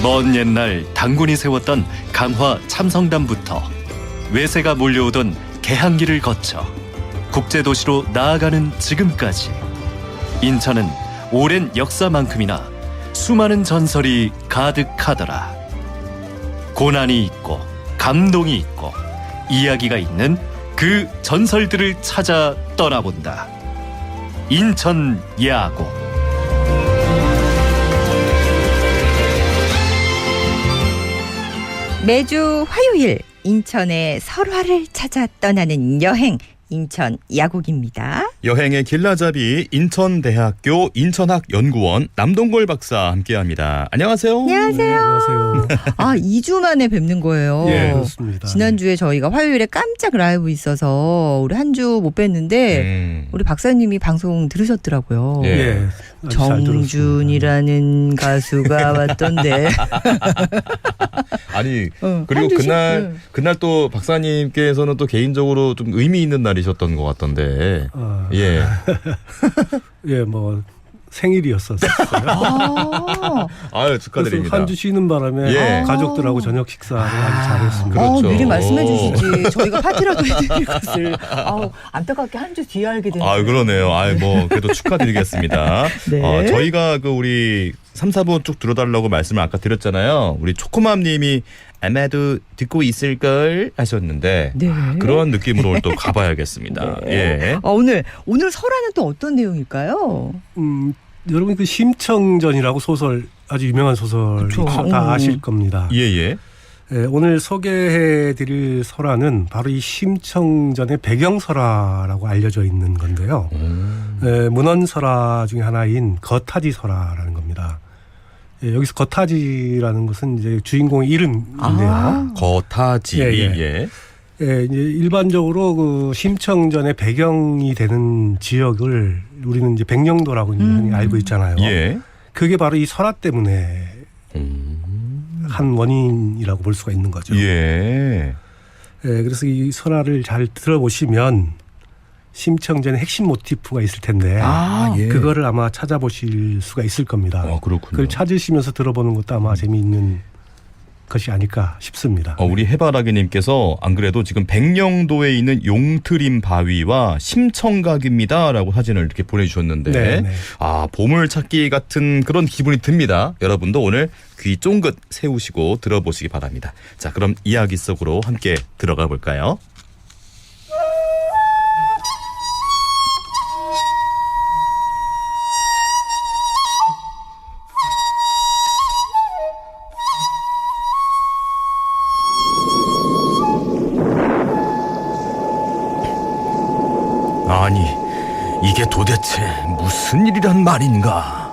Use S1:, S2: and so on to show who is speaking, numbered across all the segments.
S1: 먼 옛날 당군이 세웠던 강화 참성담부터 외세가 몰려오던 개항기를 거쳐 국제도시로 나아가는 지금까지 인천은 오랜 역사만큼이나 수많은 전설이 가득하더라. 고난이 있고 감동이 있고 이야기가 있는 그 전설들을 찾아 떠나본다. 인천 야구.
S2: 매주 화요일 인천의 설화를 찾아 떠나는 여행, 인천 야구기입니다.
S3: 여행의 길라잡이 인천대학교 인천학연구원 남동걸 박사 함께합니다. 안녕하세요.
S2: 안녕하세요.
S4: 안녕하세요.
S2: 2주 만에 뵙는 거예요.
S4: 예, 그렇습니다.
S2: 지난주에 저희가 화요일에 깜짝 라이브 있어서 우리 한 주 못 뵀는데 우리 박사님이 방송 들으셨더라고요.
S4: 예. 아주 잘 들었습니다.
S2: 정준이라는 가수가 왔던데.
S3: 아니 그리고
S2: 한 주씩?
S3: 그날 또 박사님께서는 또 개인적으로 좀 의미 있는 날이셨던 것 같던데. 예.
S4: 예, 뭐 생일이었었어요.
S3: 아유 축하드립니다.
S4: 한 주 쉬는 바람에
S3: 예.
S4: 가족들하고 저녁 식사를 아주 잘했습니다.
S3: 그렇죠.
S2: 미리 말씀해 주시지. 저희가 파티라도 해드릴 것을. 안타깝게 한 주 뒤에 알게 됐네요.
S3: 아유 그러네요. 아유 뭐 그래도 축하드리겠습니다.
S2: 네.
S3: 저희가 그 우리 3, 4부 쭉 들어달라고 말씀을 아까 드렸잖아요. 우리 초코맘님이 아마도 듣고 있을걸 하셨는데
S2: 네.
S3: 그런 느낌으로 오늘 또 가봐야겠습니다. 예.
S2: 오늘 설화는 또 어떤 내용일까요?
S4: 여러분 그 심청전이라고 소설 아주 유명한 소설
S2: 그쵸.
S4: 다 아실 겁니다.
S3: 예예.
S4: 예, 오늘 소개해드릴 설화는 바로 이 심청전의 배경설화라고 알려져 있는 건데요. 예, 문헌설화 중에 하나인 거타지설화라는 겁니다. 예, 여기서 거타지라는 것은 이제 주인공의 이름인데요.
S3: 거타지.
S4: 예,
S3: 예.
S4: 예. 예, 이제 일반적으로 그 심청전의 배경이 되는 지역을 우리는 이제 백령도라고 흔히 알고 있잖아요.
S3: 예.
S4: 그게 바로 이 설화 때문에 한 원인이라고 볼 수가 있는 거죠.
S3: 예.
S4: 예, 그래서 이 설화를 잘 들어보시면 심청전의 핵심 모티프가 있을 텐데
S3: 예.
S4: 그거를 아마 찾아보실 수가 있을 겁니다.
S3: 그렇군요.
S4: 그걸 찾으시면서 들어보는 것도 아마 재미있는 것이 아닐까 싶습니다.
S3: 우리 해바라기님께서 안 그래도 지금 백령도에 있는 용트림 바위와 심청각입니다라고 사진을 이렇게 보내주셨는데
S4: 네.
S3: 보물 찾기 같은 그런 기분이 듭니다. 여러분도 오늘 귀 쫑긋 세우시고 들어보시기 바랍니다. 자, 그럼 이야기 속으로 함께 들어가 볼까요? 아니, 이게 도대체 무슨 일이란 말인가?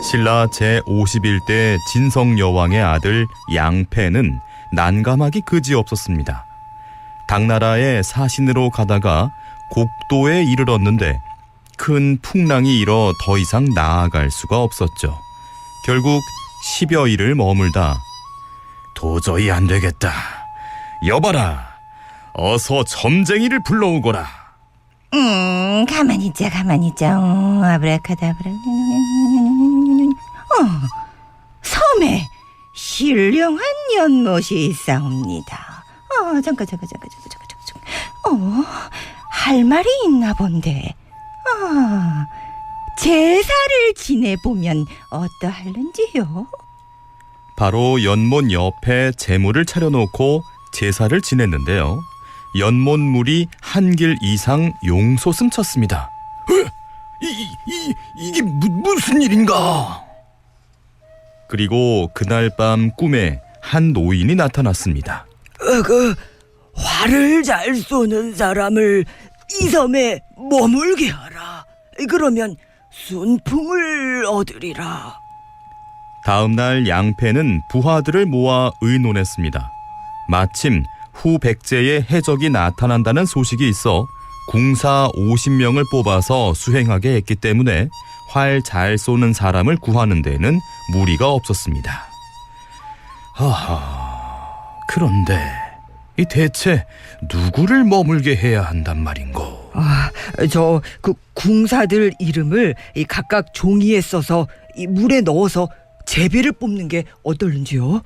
S3: 신라 제51대 진성여왕의 아들 양패는 난감하기 그지없었습니다. 당나라의 사신으로 가다가 곡도에 이르렀는데 큰 풍랑이 일어 더 이상 나아갈 수가 없었죠. 결국 10여일을 머물다 도저히 안 되겠다. 여봐라, 어서 점쟁이를 불러오거라.
S2: 가만히 있자. 아브라카다브라. 섬에 신령한 연못이 있사옵니다. 잠깐. 할 말이 있나 본데. 제사를 지내보면 어떠할는지요?
S3: 바로 연못 옆에 제물을 차려놓고 제사를 지냈는데요. 연못물이 한 길 이상 용솟음 쳤습니다. 이게 무슨 일인가? 그리고 그날 밤 꿈에 한 노인이 나타났습니다.
S5: 활을 잘 쏘는 사람을 이 섬에 머물게 하라. 그러면 순풍을 얻으리라.
S3: 다음 날 양패는 부하들을 모아 의논했습니다. 마침 후 백제의 해적이 나타난다는 소식이 있어 궁사 50명을 뽑아서 수행하게 했기 때문에 활 잘 쏘는 사람을 구하는 데는 무리가 없었습니다. 그런데 이 대체 누구를 머물게 해야 한단 말인고?
S5: 그 궁사들 이름을 각각 종이에 써서 이 물에 넣어서 제비를 뽑는 게 어떨는지요?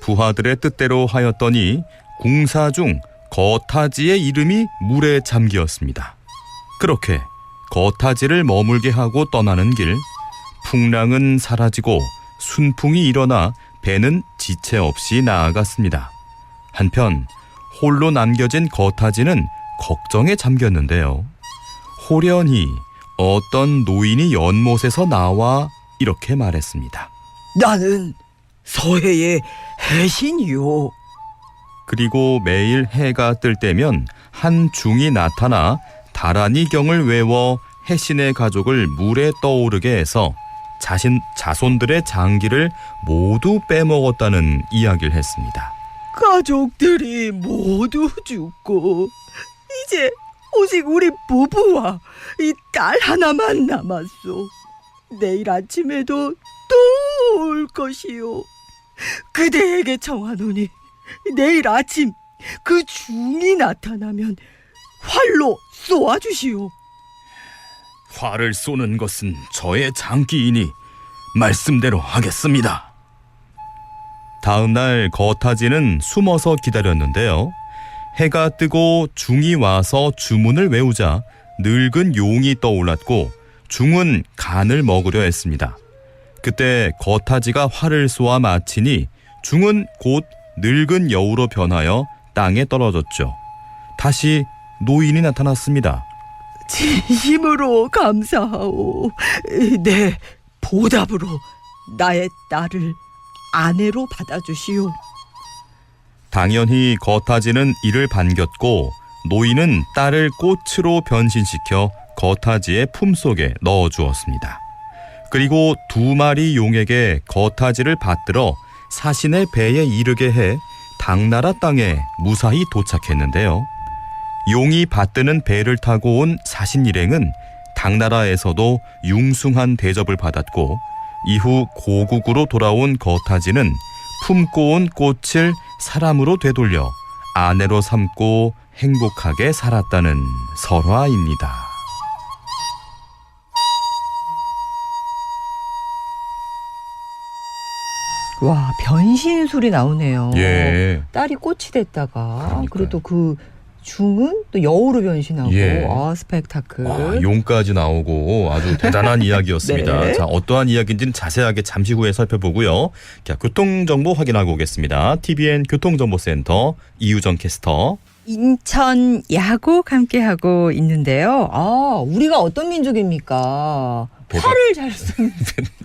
S3: 부하들의 뜻대로 하였더니 궁사 중 거타지의 이름이 물에 잠기었습니다. 그렇게 거타지를 머물게 하고 떠나는 길, 풍랑은 사라지고 순풍이 일어나 배는 지체 없이 나아갔습니다. 한편 홀로 남겨진 거타지는 걱정에 잠겼는데요. 호련히 어떤 노인이 연못에서 나와 이렇게 말했습니다.
S5: 나는 서해의 해신이요.
S3: 그리고 매일 해가 뜰 때면 한 중이 나타나 다라니경을 외워 해신의 가족을 물에 떠오르게 해서 자손들의 장기를 모두 빼먹었다는 이야기를 했습니다.
S5: 가족들이 모두 죽고 이제 오직 우리 부부와 이 딸 하나만 남았소. 내일 아침에도 또 올 것이요. 그대에게 청하노니 내일 아침 그 중이 나타나면 활로 쏘아주시오.
S3: 활을 쏘는 것은 저의 장기이니 말씀대로 하겠습니다. 다음 날 거타지는 숨어서 기다렸는데요. 해가 뜨고 중이 와서 주문을 외우자 늙은 용이 떠올랐고 중은 간을 먹으려 했습니다. 그때 거타지가 활을 쏘아 마치니 중은 곧 늙은 여우로 변하여 땅에 떨어졌죠. 다시 노인이 나타났습니다.
S5: 진심으로 감사하오. 네, 보답으로 나의 딸을 아내로 받아주시오.
S3: 당연히 거타지는 이를 반겼고 노인은 딸을 꽃으로 변신시켜 거타지의 품속에 넣어주었습니다. 그리고 2마리 용에게 거타지를 받들어 사신의 배에 이르게 해 당나라 땅에 무사히 도착했는데요. 용이 받드는 배를 타고 온 사신 일행은 당나라에서도 융숭한 대접을 받았고 이후 고국으로 돌아온 거타지는 품고 온 꽃을 사람으로 되돌려 아내로 삼고 행복하게 살았다는 설화입니다.
S2: 와, 변신술이 나오네요.
S3: 예.
S2: 딸이 꽃이 됐다가
S3: 그러니까요.
S2: 그리고 또 그 중은 또 여우로 변신하고
S3: 예.
S2: 스펙타클.
S3: 용까지 나오고 아주 대단한 이야기였습니다.
S2: 네.
S3: 자, 어떠한 이야기인지는 자세하게 잠시 후에 살펴보고요. 자, 교통정보 확인하고 오겠습니다. TVN 교통정보센터 이유정 캐스터.
S2: 인천 야곡 함께하고 있는데요. 우리가 어떤 민족입니까? 활을 잘 쏘는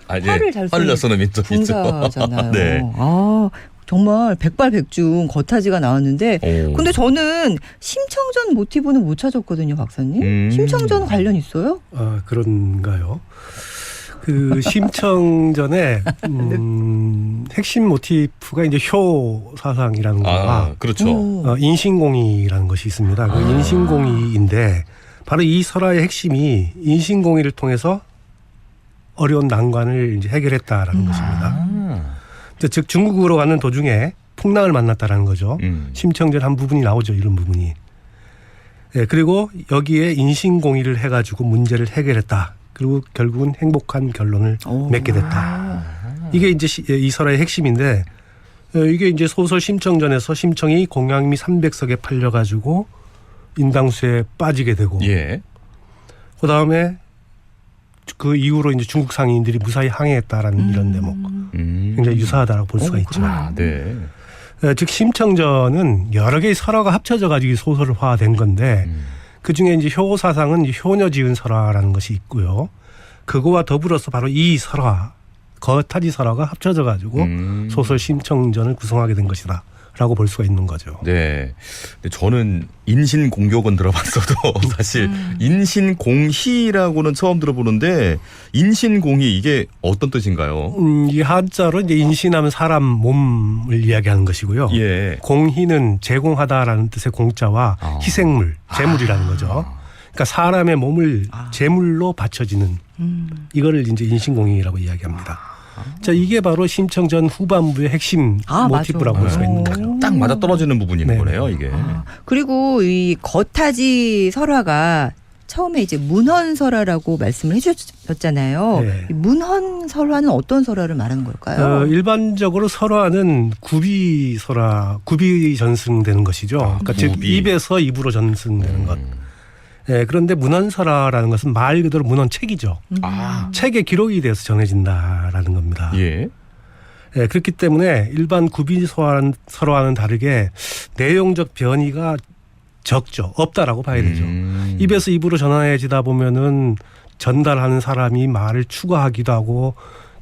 S2: 활을 잘 쏘는
S3: 쏘는 민족이죠.
S2: 군사잖아요.
S3: 네.
S2: 정말 백발백중 거타지가 나왔는데
S3: 오.
S2: 근데 저는 심청전 모티브는 못 찾았거든요, 박사님. 심청전 관련 있어요?
S4: 그런가요? 그 심청전의 핵심 모티프가 이제 효 사상이라는 거가
S3: 그렇죠.
S4: 인신공의라는 것이 있습니다. 그 인신공의인데 바로 이 설화의 핵심이 인신공의를 통해서 어려운 난관을 이제 해결했다라는 것입니다. 즉 중국으로 가는 도중에 풍랑을 만났다라는 거죠. 심청전 한 부분이 나오죠. 이런 부분이. 예, 그리고 여기에 인신공의를 해가지고 문제를 해결했다. 그리고 결국은 행복한 결론을 맺게 됐다. 이게 이제 이 설화의 핵심인데 이게 이제 소설 심청전에서 심청이 공양미 300석에 팔려가지고 인당수에 빠지게 되고
S3: 예.
S4: 그다음에 그 이후로 이제 중국 상인들이 무사히 항해했다라는 이런 대목 굉장히 유사하다고 볼 수가 있죠.
S3: 네.
S4: 즉 심청전은 여러 개의 설화가 합쳐져 가지고 소설화된 건데 그 중에 이제 효 사상은 효녀 지은 설화라는 것이 있고요. 그거와 더불어서 바로 이 설화 거타지 설화가 합쳐져 가지고 소설 심청전을 구성하게 된 것이다. 라고 볼 수가 있는 거죠.
S3: 네. 근데 저는 인신공격은 들어봤어도 사실 인신공희라고는 처음 들어보는데 인신공희 이게 어떤 뜻인가요?
S4: 이 한자로 이제 인신하면 사람 몸을 이야기하는 것이고요.
S3: 예.
S4: 공희는 제공하다라는 뜻의 공자와 희생물, 재물이라는 거죠. 그러니까 사람의 몸을 제물로 바쳐지는 이거를 이제 인신공희라고 이야기합니다. 자, 이게 바로 심청전 후반부의 핵심 모티브라고 볼 수가 있는 거죠.
S3: 딱 맞아 떨어지는 부분인
S4: 네.
S3: 거네요, 이게.
S2: 그리고 이 거타지 설화가 처음에 이제 문헌설화라고 말씀을 해주셨잖아요.
S4: 네.
S2: 이 문헌설화는 어떤 설화를 말하는 걸까요?
S4: 일반적으로 설화는 구비설화, 구비 전승되는 것이죠. 그러니까 즉
S3: 구비.
S4: 입에서 입으로 전승되는 것. 예, 그런데 문헌설화라는 것은 말 그대로 문헌책이죠.
S3: 아.
S4: 책에 기록이 돼서 전해진다라는 겁니다.
S3: 예.
S4: 예, 그렇기 때문에 일반 구비설화와는 다르게 내용적 변이가 적죠. 없다라고 봐야 되죠. 입에서 입으로 전해지다 보면은 전달하는 사람이 말을 추가하기도 하고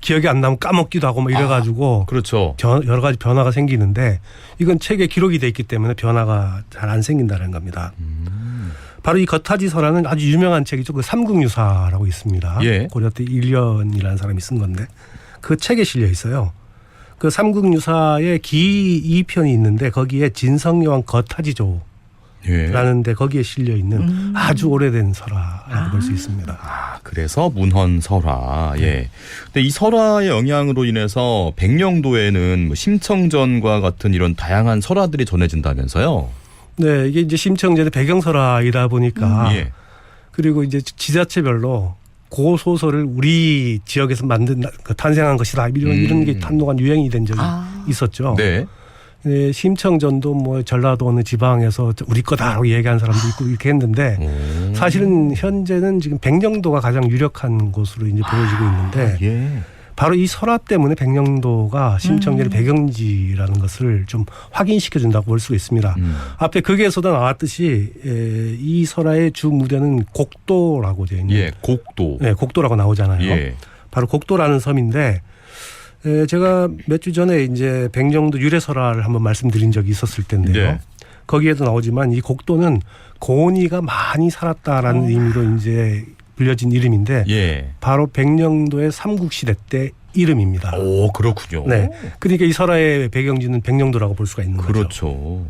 S4: 기억이 안 나면 까먹기도 하고 뭐 이래가지고
S3: 그렇죠.
S4: 여러 가지 변화가 생기는데 이건 책에 기록이 돼 있기 때문에 변화가 잘 안 생긴다는 겁니다. 바로 이 겉하지설화는 아주 유명한 책이죠. 그 삼국유사라고 있습니다.
S3: 예.
S4: 고려 때 일련이라는 사람이 쓴 건데 그 책에 실려 있어요. 그 삼국유사의 기 2편이 있는데 거기에 진성여왕 겉하지조
S3: 예.
S4: 라는데 거기에 실려 있는 아주 오래된 설화라고 볼 수 있습니다.
S3: 아, 그래서 문헌설화. 예. 근데 이 설화의 영향으로 인해서 백령도에는 뭐 심청전과 같은 이런 다양한 설화들이 전해진다면서요?
S4: 네, 이게 이제 심청전의 배경설화이다 보니까
S3: 예.
S4: 그리고 이제 지자체별로 그 소설을 우리 지역에서 탄생한 것이다 이런 게 한동안 유행이 된 적이 있었죠.
S3: 네.
S4: 네, 심청전도 뭐 전라도 어느 지방에서 우리 거다라고 얘기한 사람도 있고 이렇게 했는데 사실은 현재는 지금 백령도가 가장 유력한 곳으로 이제 보여지고 있는데
S3: 예.
S4: 바로 이 설화 때문에 백령도가 심청전의 배경지라는 것을 좀 확인시켜 준다고 볼 수가 있습니다. 앞에 극에서도 나왔듯이 이 설화의 주 무대는 곡도라고 되어 있는
S3: 예. 곡도.
S4: 네, 곡도라고 나오잖아요.
S3: 예.
S4: 바로 곡도라는 섬인데 제가 몇 주 전에 이제 백령도 유래설화를 한번 말씀드린 적이 있었을 텐데요.
S3: 네.
S4: 거기에도 나오지만 이 곡도는 고은이가 많이 살았다라는 의미로 이제 불려진 이름인데
S3: 예.
S4: 바로 백령도의 삼국시대 때 이름입니다.
S3: 오, 그렇군요.
S4: 네, 그러니까 이 설화의 배경지는 백령도라고 볼 수가 있는 거죠.
S3: 그렇죠.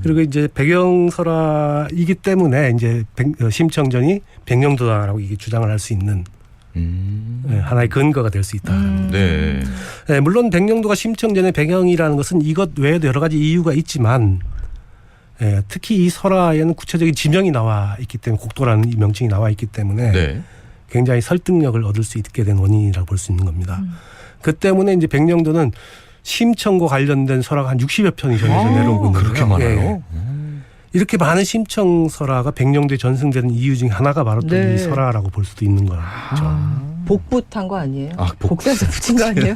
S4: 그리고 이제 배경설화이기 때문에 이제 심청전이 백령도다라고 이게 주장을 할 수 있는 하나의 근거가 될 수 있다.
S3: 네.
S4: 네, 물론 백령도가 심청전의 배경이라는 것은 이것 외에도 여러 가지 이유가 있지만 특히 이 설화에는 구체적인 지명이 나와 있기 때문에 곡도라는 이 명칭이 나와 있기 때문에
S3: 네.
S4: 굉장히 설득력을 얻을 수 있게 된 원인이라고 볼 수 있는 겁니다. 그 때문에 이제 백령도는 심청과 관련된 설화가 한 60여 편이 전해져 내려오고 있는
S3: 그렇게
S4: 거예요.
S3: 많아요?
S4: 이렇게 많은 심청 설화가 백령도에 전승되는 이유 중에 하나가 바로 또 이 설화라고 볼 수도 있는 거죠.
S2: 복붙한 거 아니에요?
S3: 아,
S2: 복사해서 붙인 거 아니에요?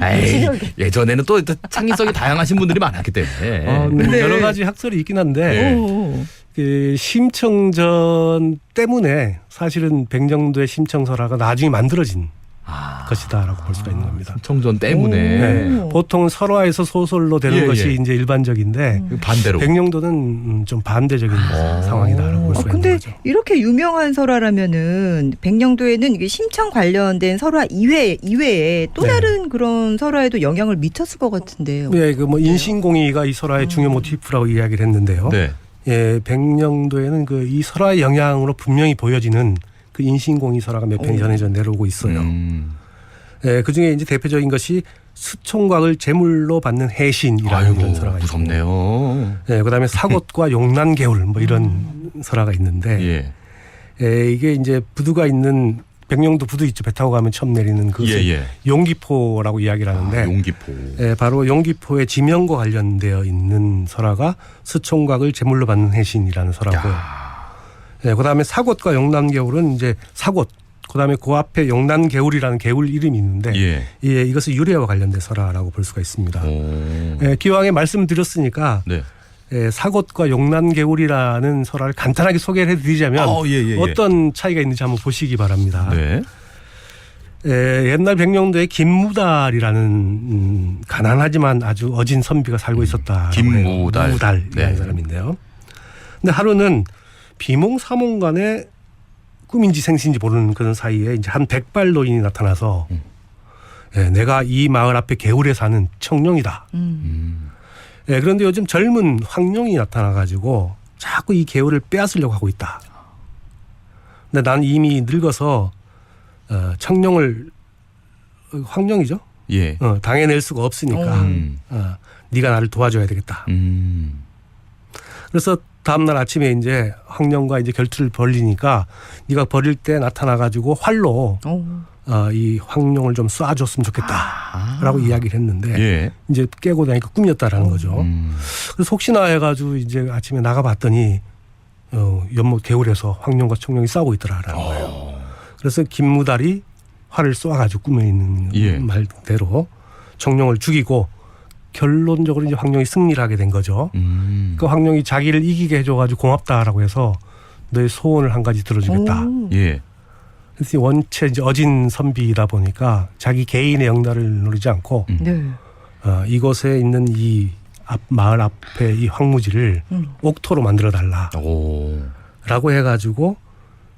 S3: 에이, 예전에는 또 창의성이 다양하신 분들이 많았기 때문에.
S2: 근데
S4: 여러 가지 학설이 있긴 한데
S2: 오.
S4: 그 심청전 때문에 사실은 백령도의 심청설화가 나중에 만들어진 것이다라고 볼 수가 있는 겁니다.
S3: 심청전 때문에.
S4: 네. 보통은 설화에서 소설로 되는
S3: 예,
S4: 것이
S3: 예.
S4: 이제 일반적인데
S3: 반대로.
S4: 백령도는 좀 반대적인 상황이다라고 볼 수가 있는
S2: 근데
S4: 거죠.
S2: 이렇게 유명한 설화라면은 백령도에는 이게 심청 관련된 설화 이외에 또
S4: 네.
S2: 다른 그런 설화에도 영향을 미쳤을 것 같은데요.
S4: 네, 그 뭐 인신공의가 이 설화의 중요 모티프라고 이야기를 했는데요.
S3: 네.
S4: 예, 백령도에는 그 이 설화의 영향으로 분명히 보여지는 그 인신공의 설화가 몇 편이 전해져 내려오고 있어요. 예, 그 중에 이제 대표적인 것이 수총각을 제물로 받는 해신이라는 이런 설화가 있고,
S3: 무섭네요.
S4: 예, 그다음에 사곳과 용난개울 뭐 이런 설화가 있는데,
S3: 예.
S4: 예, 이게 이제 부두가 있는 백령도 부두 있죠. 배 타고 가면 처음 내리는 그
S3: 예.
S4: 용기포라고 이야기를 하는데,
S3: 용기포.
S4: 예, 바로 용기포의 지명과 관련되어 있는 설화가 수총각을 제물로 받는 해신이라는 설화고, 예, 그다음에 사곳과 용난개울은 이제 사곳, 그다음에 그 앞에 용난개울이라는 개울 이름이 있는데,
S3: 예.
S4: 예, 이것은 유래와 관련된 설화라고 볼 수가 있습니다. 예, 기왕에 말씀드렸으니까
S3: 네.
S4: 예, 사곳과 용난개울이라는 설화를 간단하게 소개를 해드리자면
S3: 예.
S4: 어떤 차이가 있는지 한번 보시기 바랍니다.
S3: 네.
S4: 예, 옛날 백령도에 김무달이라는 가난하지만 아주 어진 선비가 살고 있었다.
S3: 김무달.
S4: 무달이라는
S3: 네.
S4: 사람인데요. 근데 하루는 비몽사몽간에 꿈인지 생신인지 모르는 그런 사이에 이제 한 백발 노인이 나타나서 예, 내가 이 마을 앞에 개울에 사는 청룡이다. 예, 그런데 요즘 젊은 황룡이 나타나가지고 자꾸 이 개울을 빼앗으려고 하고 있다. 근데 난 이미 늙어서 청룡을 황룡이죠.
S3: 예.
S4: 당해낼 수가 없으니까 네가 나를 도와줘야 되겠다. 그래서 다음날 아침에 이제 황룡과 이제 결투를 벌리니까 네가 벌일 때 나타나가지고 활로 이 황룡을 좀 쏴줬으면 좋겠다라고 이야기를 했는데
S3: 예.
S4: 이제 깨고 나니까 꿈이었다라는 거죠. 그래서 혹시나 해가지고 이제 아침에 나가봤더니 연못 개울에서 황룡과 청룡이 싸우고 있더라라는 거예요. 그래서 김무달이 활을 쏘아가지고 꿈에 있는
S3: 예.
S4: 말대로 청룡을 죽이고 결론적으로 이제 황룡이 승리를 하게 된 거죠. 그 황룡이 자기를 이기게 해줘가지고 고맙다라고 해서 너의 소원을 한 가지 들어주겠다.
S3: 예.
S4: 그래서 원체 이제 어진 선비이다 보니까 자기 개인의 영달을 누리지 않고
S2: 네.
S4: 이곳에 있는 이 마을 앞에 이 황무지를 옥토로 만들어
S3: 오.
S4: 달라라고 해가지고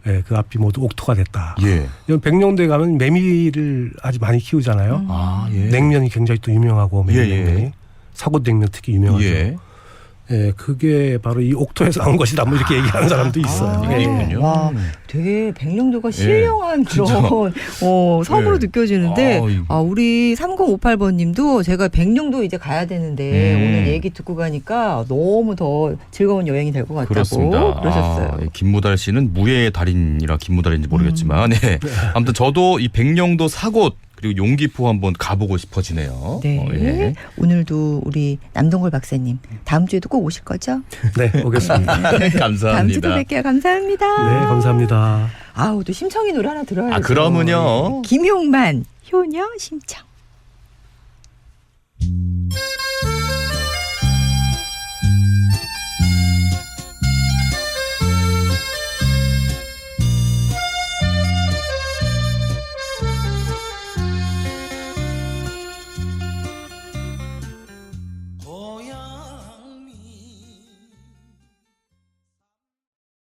S4: 예, 그 앞이 모두 옥토가 됐다.
S3: 예.
S4: 이건 백령도에 가면 메밀을 아주 많이 키우잖아요.
S3: 아, 예.
S4: 냉면이 굉장히 또 유명하고
S3: 예,
S4: 메밀냉면이
S3: 예.
S4: 사골냉면 특히 유명하죠.
S3: 예.
S4: 예, 그게 바로 이 옥토에서 나온 것이다. 뭐 이렇게 얘기하는 사람도 있어요.
S3: 이게
S4: 예.
S3: 있군요.
S2: 와, 되게 백령도가 신령한 그런 섬으로
S3: 예.
S2: 느껴지는데
S3: 아,
S2: 우리 3058번님도 제가 백령도 이제 가야 되는데 오늘 얘기 듣고 가니까 너무 더 즐거운 여행이 될 것 같다고
S3: 그렇습니다.
S2: 그러셨어요.
S3: 아, 김무달 씨는 무예의 달인이라 김무달인지 모르겠지만 예. 아무튼 저도 이 백령도 사곳 그리고 용기포 한번 가보고 싶어지네요.
S2: 네.
S3: 예.
S2: 오늘도 우리 남동걸 박사님 다음 주에도 꼭 오실 거죠?
S4: 네, 오겠습니다.
S2: 다음 주도
S3: 감사합니다.
S2: 뵐게요. 감사합니다.
S4: 네, 감사합니다.
S2: 아우 또 심청이 노래 하나 들어야죠.
S3: 아, 그러면요.
S2: 김용만 효녀 심청.